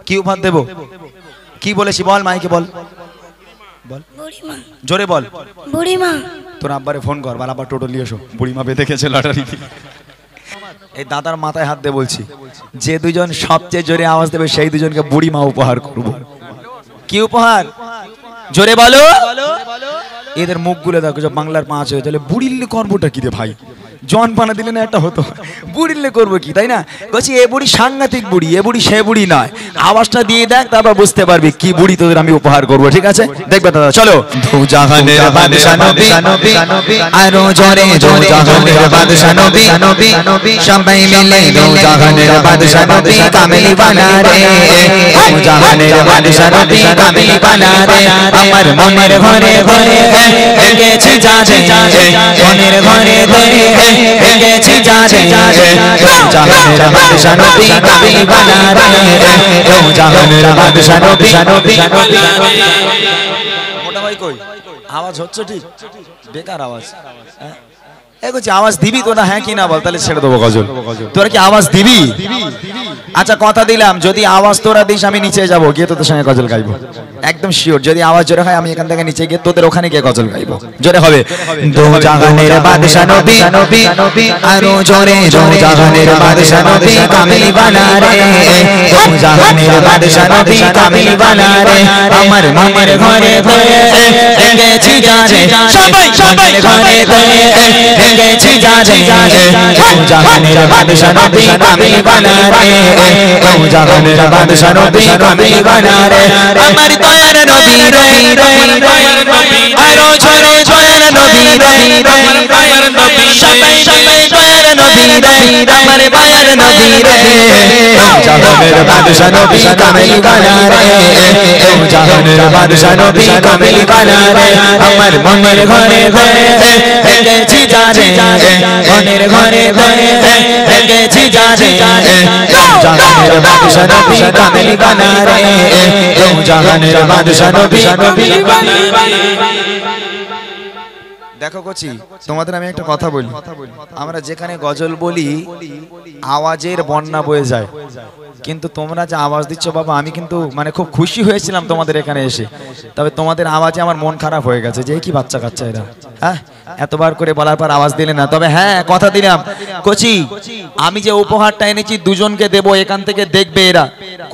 কি উপহার দেব? কি বলেছি বল, মাইকে বল, বল জোরে বল। বুড়িমা। তোর আব্বারে ফোন কর, বল আব্বা টোটো নিয়ে এসো, বুড়িমা বেঁধে গেছে লটারি। এই দাদার মাথায় হাত দিয়ে বলছি, যে দুজন সবচেয়ে জোরে আওয়াজ দেবে সেই দুজনকে বুড়িমা উপহার করব। কি উপহার? জোরে বলো। এদের মুখগুলো দেখো, বাংলার 5 হয়ে তাহলে বুড়িল্লে করবোটা কি রে ভাই? জন পানা দিলে না একটা হতো, বুড়িল্লে করবো কি, তাই না? বলছি এ বুড়ি সাংঘাতিক বুড়ি, এ বুড়ি সে বুড়ি নয়। আওয়াজটা দিয়ে দেখ, তারপর বুঝতে পারবি কি বুড়ি তোদের আমি উপহার করবো, ঠিক আছে? দেখবে দাদা, চলো। দু জাহানের বাদশা নবী, আরো জোরে দু জাহানের বাদশা নবী, সবাই মিলে দু জাহানের বাদশা নবী কামিল বানা রে, দু জাহানের বাদশা নবী কামিল বানা রে। আমার মনের ঘরে ঘরে গেছি যারে, মনের ঘরে ঘরে গেছি যারে, দু জাহানের বাদশা নবী কামিল বানা রে, দু জাহানের বাদশা নবী। মোটা ভাই কই আওয়াজ হচ্ছে? ঠিক বেকার আওয়াজ। আওয়াজ দিবি তোরা? হ্যাঁ কি না বল, তাহলে ছেড়ে দেবো গজল। তোরা কি আওয়াজ দিবি? আচ্ছা কথা দিলাম, যদি আওয়াজ তোরা দিস আমি নিচে যাবো, গিয়ে তোদের সঙ্গে গজল গাইবো, একদম শিওর। যদি আওয়াজ জোরে হয় আমি এখান থেকে নিচে গিয়ে তোদের ওখানে গিয়ে গজল গাইবো। জোরে হবে। দু জাহানের বাদশা নবী, আরো জোরে দু জাহানের বাদশা নবী কামিল বানা রে, দু জাহানের বাদশা নবী কামিল বানা রে। আমার মনের ঘরে ঘরে গেছি যারে, সবাই সবাই ঘরে ঘরে গেছি যারে, দু জাহানের বাদশা নবী কামিল বানা রে, দু জাহানের বাদশা নবী কামিল বানা রে। আমার দয়ার নবী রে, আরো জোরে দয়ার নবী রে, সবাই সবাই দয়ার নবী রে, আমার দয়ার নবী রে, দু জাহানের বাদশা নবী কামিল বানা রে, দু জাহানের বাদশা নবী কামিল বানা রে। আমার মনের ঘরে ঘরে গেছি যারে, মনের ঘরে ঘরে গেছি যারে, দু জাহানের বাদশা নবী কামিল বানা রে, দু জাহানের বাদশা নবী কামিল বানা রে। দেখো কচি, তোমাদের আমি একটা কথা বলি, আমরা যেখানে গজল বলি আওয়াজের বন্যা বয়ে যায়, কিন্তু তোমরা যে আওয়াজ দিচ্ছ বাবা, আমি কিন্তু মানে খুব খুশি হয়েছিলাম তোমাদের এখানে এসে। তবে তোমাদের আওয়াজে আমার মন খারাপ হয়ে গেছে, যে কি বাচ্চা কাচ্চা এরা, হ্যাঁ এতবার করে বলার পর আওয়াজ দিলে না। তবে হ্যাঁ কথা দিলাম কচি, আমি যে উপহারটা এনেছি দুজনকে দেবো, এখান থেকে দেখবে এরা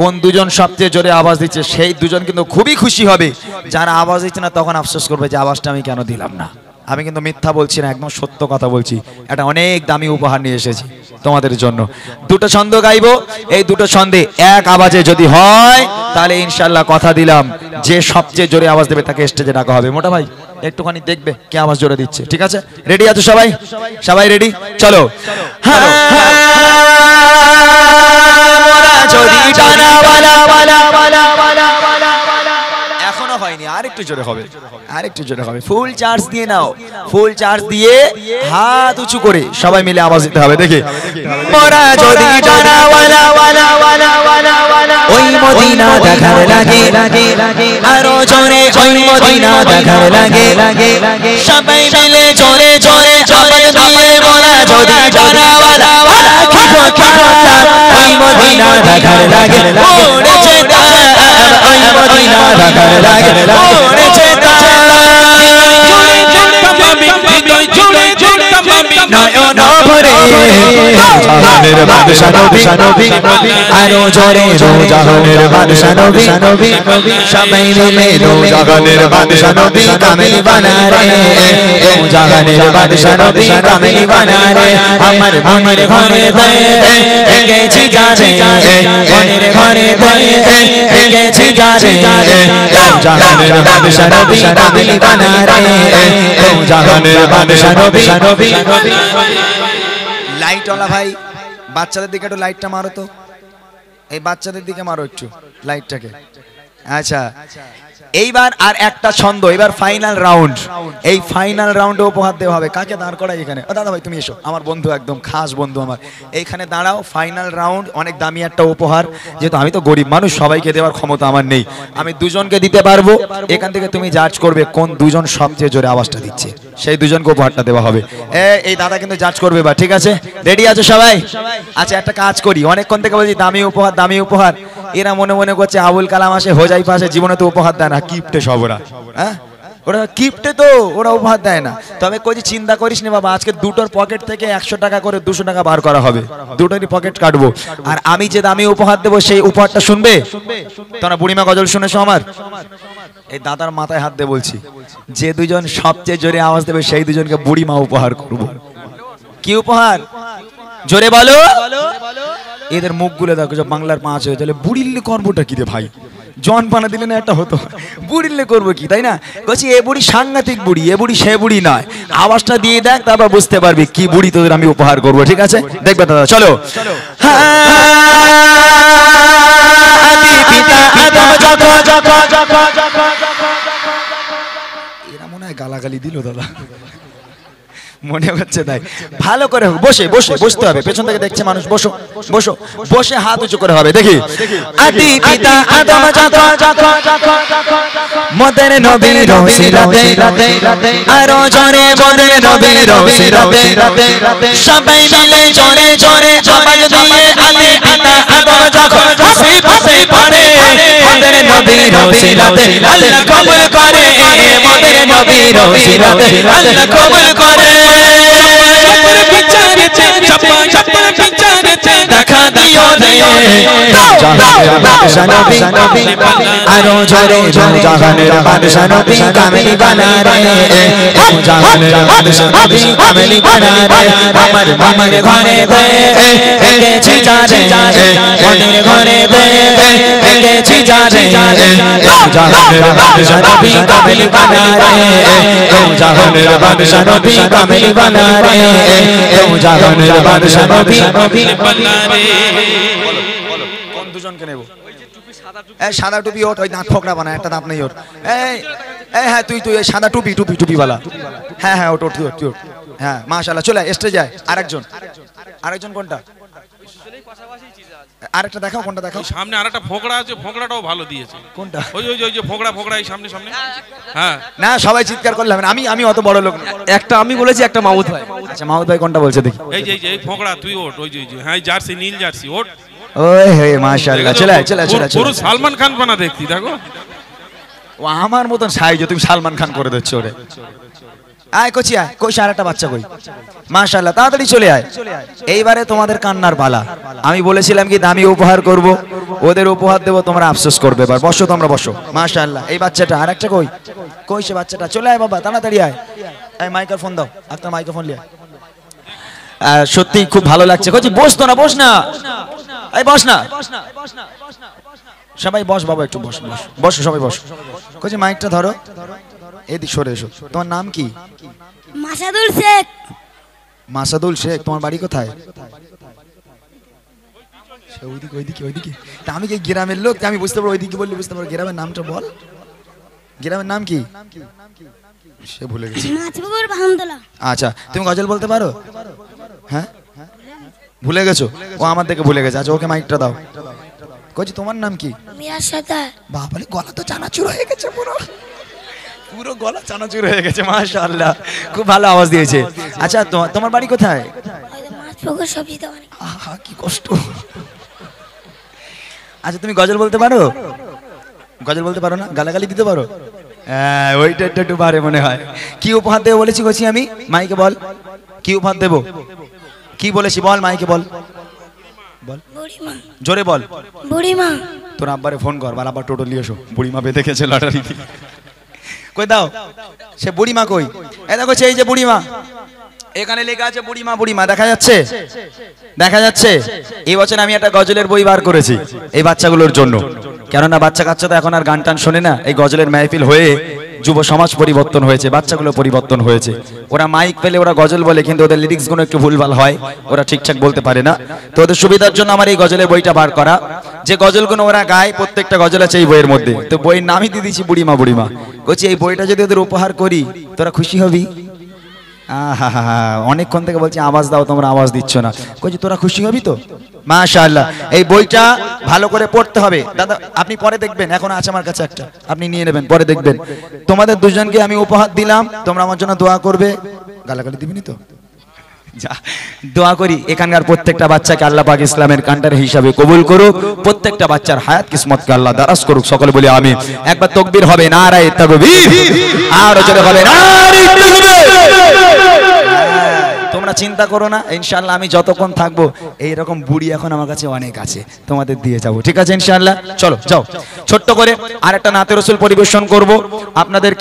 কোন দুজন সবচেয়ে জোরে আওয়াজ দিচ্ছে, সেই দুজন কিন্তু খুবই খুশি হবে। যারা আওয়াজ দিচ্ছে না তখন আফসোস করবে যে আওয়াজটা আমি কেন দিলাম না। আমি কিন্তু মিথ্যা বলছি না, একদম সত্য কথা বলছি। একটা অনেক দামি উপহার নিয়ে এসেছি তোমাদের জন্য। দুটো ছন্দ গাইবো, এই দুটো ছন্দে এক আওয়াজে যদি হয় তাহলে ইনশাল্লাহ কথা দিলাম যে সবচেয়ে জোরে আওয়াজ দেবে তাকে স্টেজে ডাকা হবে। মোটা ভাই একটুখানি দেখবে কে আওয়াজ জোরে দিচ্ছে, ঠিক আছে? রেডি আছো সবাই? সবাই রেডি? চলো। এখনো হয়নি, আরেকটু জোরে হবে, আরেকটু জোরে হবে। ফুল চার্জ দিয়ে নাও, ফুল চার্জ দিয়ে হাত উঁচু করে সবাই মিলে আওয়াজ দিতে হবে। দেখি মোরা যদি জানাওয়ালা ওয়ালা ওয়ালা ওয়ালা ওয়ালা, ওই মদিনা দেখার লাগে, আরো জোরে ওই মদিনা দেখার লাগে, সবাই মিলে জোরে জোরে আওয়াজ দিয়ে মোরা যদি জানাওয়ালা ওয়ালা খিঠো খিঠো, ওই মদিনা দেখার লাগে, ওড়েছে ওই মদিনা দেখার লাগে, ওড়েছে নয়ন ভরে জাহানের বাদশা নবী, আরো জোরে দু জাহানের বাদশা নবী, সবাই মিলে দু জাহানের বাদশা নবী কামিল বানা রে, দু জাহানের বাদশা নবী কামিল বানা রে। আমার মনের ঘরে ঘরে গেছি যারে, মনের ঘরে ঘরে গেছি যারে, দু জাহানের বাদশা নবী কামিল বানা রে, দু জাহানের বাদশা নবী। লাইটওয়ালা ভাই বাচ্চাদের দিকে একটু লাইটটা মারো তো, এই বাচ্চাদের দিকে মারো একটু লাইটটাকে। আচ্ছা এইবার আর একটা ছন্দ, এবার ফাইনাল রাউন্ড। এই ফাইনাল রাউন্ডে উপহার দেওয়া হবে। কাকে দাঁড় করাই এখানে? দাদা ভাই তুমি এসো, আমার বন্ধু, একদম খাস বন্ধু আমার, এইখানে দাঁড়াও। ফাইনাল রাউন্ড, অনেক দামি একটা উপহার। যেহেতু আমি তো গরিব মানুষ, সবাইকে দেওয়ার ক্ষমতা আমার নেই, আমি দুজনকে দিতে পারবো। এখান থেকে তুমি জাজ করবে কোন দুজন সবচেয়ে জোরে আওয়াজটা দিচ্ছে, সেই দুজনকে উপহারটা দেওয়া হবে। এই দাদা কিন্তু জাজ করবে বা, ঠিক আছে? রেডি আছো সবাই? আচ্ছা একটা কাজ করি, অনেকক্ষণ থেকে বলছি দামি উপহার দামি উপহার, এরা মনে মনে করছে আবুল কালাম আসে হোজাই পাশে জীবনে তো উপহার দেয় না, কিপ্টে সব ওরা। হ্যাঁ ওরা কিপ্টে তো, ওরা উপহার দেয় না। তবে কইছি চিন্তা করিস না বাবা, আজকে দুটোর পকেট থেকে 100 টাকা করে 200 টাকা বার করা হবে, দুটোরই পকেট কাটবো। আর আমি যে দামি উপহার দেবো সেই উপহারটা শুনবে তোমরা। বুড়িমা গজল শুনেছো আমার? এই দাদার মাথায় হাত দিয়ে বলছি, যে দুজন সবচেয়ে জোরে আওয়াজ দেবে সেই দুজনকে বুড়িমা উপহার করব। কি উপহার? জোরে বলো। এদের মুখগুলো দেখো, বাংলার 5 হয়ে তাহলে বুড়িল্লে করবোটা কি রে ভাই? জন পানা দিলে না একটা হতো, বুড়িল্লে করবো কি, তাই না? বলছি এ বুড়ি সাংঘাতিক বুড়ি, এ বুড়ি সে বুড়ি নয়। আওয়াজটা দিয়ে দেখ, তারপর বুঝতে পারবি কি বুড়ি তোদের আমি উপহার করবো, ঠিক আছে? দেখবে দাদা, চলো। এরা মনে হয় গালাগালি দিল দাদা, মনে হচ্ছে তাই। ভালো করে বসে বসে বসতে হবে, পেছন থেকে দেখছে মানুষ। বসো বসো, বসে হাত উঁচু করে হবে। দেখি আদি পিতা আদম মদের নবীর রসিলাতে আরো জোরে মদের নবীর রসিলাতে সবাই মিলে জোরে জোরে আওয়াজ দিয়ে আদি পিতা আদম যখন হাসি হাসি পড়ে মদের নবীর রসিলাতে আল্লাহ কবুল করে, মদের নবীর রসিলাতে আল্লাহ কবুল করে। দেখা দিও রে জাহানের বাদশা নবী, আরো জোরে জাহানের বাদশা নবী কামিল বানা রে, জাহানের বাদশা নবী কামিল বানা রে। আমার আমার ঘরে এসেছি জানে, মনের ঘরে এসেছি জানে, জাহানের বাদশা নবী কামিল বানা রে, জাহানের বাদশা নবী কামিল বানা রে, জাহানের বাদশা নবী বানা রে। কোন দুজনকে নেব? এই সাদা টুপি ওঠ, ওই দাঁত ফোকরা বানা, একটা দাঁত নেই ওর। এই হ্যাঁ তুই তুই সাদা টুপি টুপি টুপিওয়ালা, হ্যাঁ হ্যাঁ ওঠ ওঠ তুই ওঠ। হ্যাঁ মাশাআল্লাহ, চলে স্টেজে যায়। আরেকজন কোনটা? আরেকটা দেখাও, কোনটা দেখাও? সামনে আরেকটা ফোকড়া আছে, ফোকড়াটাও ভালো দিয়েছে। কোনটা? ওই ওই ওই যে ফোকড়া ফোকড়া এই সামনে সামনে। হ্যাঁ না সবাই চিৎকার করলে হবে না, আমি অত বড় লোক না। একটা আমি বলেছি, একটা মাহমুদ ভাই। আচ্ছা মাহমুদ ভাই কোনটা বলছে দেখি? এই যে এই ফোকড়া তুই ওঠ, ওই যে হ্যাঁ জার্সি নীল জার্সি ওঠ। ওই হে মাশাআল্লাহ, চলে চলে চলে পুরো সালমান খান বানা দেখতি, দেখো ও আমার মতন সাইজ, তুমি সালমান খান করে দিচ্ছ ওরে। আয় কচি আয়, কই আরেকটা বাচ্চা কই? মাশাআল্লাহ, তাড়াতাড়ি চলে আয়। এইবারে তোমাদের কান্নার পালা। আমি বলেছিলাম কি দামি উপহার করব, ওদের উপহার দেব, তোমরা আফসোস করবে। এবার বসো, তোমরা বসো। মাশাআল্লাহ, এই বাচ্চাটা আরেকটা কই? কই সে বাচ্চাটা? চলে আয় বাবা, তাড়াতাড়ি আয়। এই মাইক্রোফোন দাও, একটা মাইক্রোফোন নিয়ে। সত্যি খুব ভালো লাগছে। কচি বস তো না, বস না, এই বস না, সবাই বস বাবা, একটু বস বস বসো, সবাই বসো। কচি মাইকটা ধরো, এদিক সরে এসো। তোমার নাম কি? মাসাদুল শেখ। মাসাদুল শেখ, তোমার বাড়ি কোথায়? ওইদিকে ওইদিকে ওইদিকে। তা আমি কি গ্রামের লোক, আমি বুঝতে পারবো, ওইদিকে বললে বুঝতে পারবো। গ্রামের নামটা বল, গ্রামের নাম কি? সে ভুলে গেছে। নাচবাবুর বাহামদোলা। আচ্ছা তুমি গজল বলতে পারো? হ্যাঁ ভুলে গেছো, ও আমার থেকে ভুলে গেছে। আচ্ছা ওকে মাইকটা দাও। কচি তোমার নাম কি? মিরাজ সর্দার। বাবারে গলা তো চানাচুর হয়ে গেছে, পুরো পুরো গলা চানাচুর হয়ে গেছে। মাশাআল্লাহ, খুব ভালো আওয়াজ দিয়েছে। আচ্ছা তোমার বাড়ি কোথায়? মাছপুকুর সবজি দোকানে। আহা কি কষ্ট। আচ্ছা তুমি গজল বলতে পারো? গজল বলতে পারো না? গালাগালি দিতে পারো? হ্যাঁ ওইটা একটু পারে মনে হয়। কি উপহার দেবো বলেছি কচি আমি? মাইকে বল, কি উপহার দেবো? কি বলেছি বল, মাইকে বল, বল বুড়িমা। জোরে বল। বুড়িমা। তোর আব্বারে ফোন কর, বল আব্বা টোটো নিয়ে এসো, বুড়িমা বেঁধে গেছে লটারি। কই দাও সে বুড়িমা, কই? এই দেখো এই যে বুড়িমা, এখানে লেখা আছে বুড়িমা। বুড়িমা দেখা যাচ্ছে? দেখা যাচ্ছে। এই বছর আমি একটা গজলের বই বার করেছি এই বাচ্চাগুলোর জন্য, কেননা বাচ্চা কাচ্চা তো এখন আর গান টান শোনে না। এই গজলের মাহফিল হয়ে যুব সমাজ পরিবর্তন হয়েছে, বাচ্চাগুলো পরিবর্তন হয়েছে। ওরা মাইক পেলে ওরা গজল বলে, কিন্তু ওদের লিরিক্স গুলো একটু ভুলভাল হয়, ওরা ঠিকঠাক বলতে পারে না। তো ওদের সুবিধার জন্য আমার এই গজলের বইটা বার করা। যে গজলগুলো ওরা গায় প্রত্যেকটা গজল আছে এই বইয়ের মধ্যে। তো বইয়ের নামই দিয়ে দিয়েছি বুড়িমা। বুড়িমা কচি এই বইটা যদি ওদের উপহার করি তোরা খুশি হবি? আহা, অনেকক্ষণ থেকে বলছি আওয়াজ দাও, তোমরা আওয়াজ দিচ্ছ না। কইছি তোরা খুশি হবি তো? মাশাআল্লাহ। এই বইটা ভালো করে পড়তে হবে দাদা, আপনি পরে দেখবেন, এখন আছে আমার কাছে একটা, আপনি নিয়ে নেবেন, পরে দেখবেন। তোমাদের দুজনকে আমি উপহার দিলাম, তোমরা আমার জন্য দোয়া করবে। গালাগালি দিবিনি তো? যা, দোয়া করি এখানকার প্রত্যেকটা বাচ্চাকে আল্লাহ পাক ইসলামের কান্ডার হিসাবে কবুল করুক, প্রত্যেকটা বাচ্চার হায়াত কিসমতকে আল্লাহ দারাজ করুক। সকলে বলি আমিন। একবার তাকবীর হবে, নারায়ে তাকবীর, আর জোরে হবে নারায়ে তাকবীর। তোমরা চিন্তা করো না, ইনশাআল্লাহ আমি যতক্ষণ থাকবো এইরকম বুড়ি এখন আমার কাছে অনেক আছে, তোমাদের দিয়ে যাবো, ঠিক আছে ইনশাআল্লাহ। চলো যাও, ছোট্ট করে আর একটা নাতে রসুল পরিবেশন করব আপনাদের।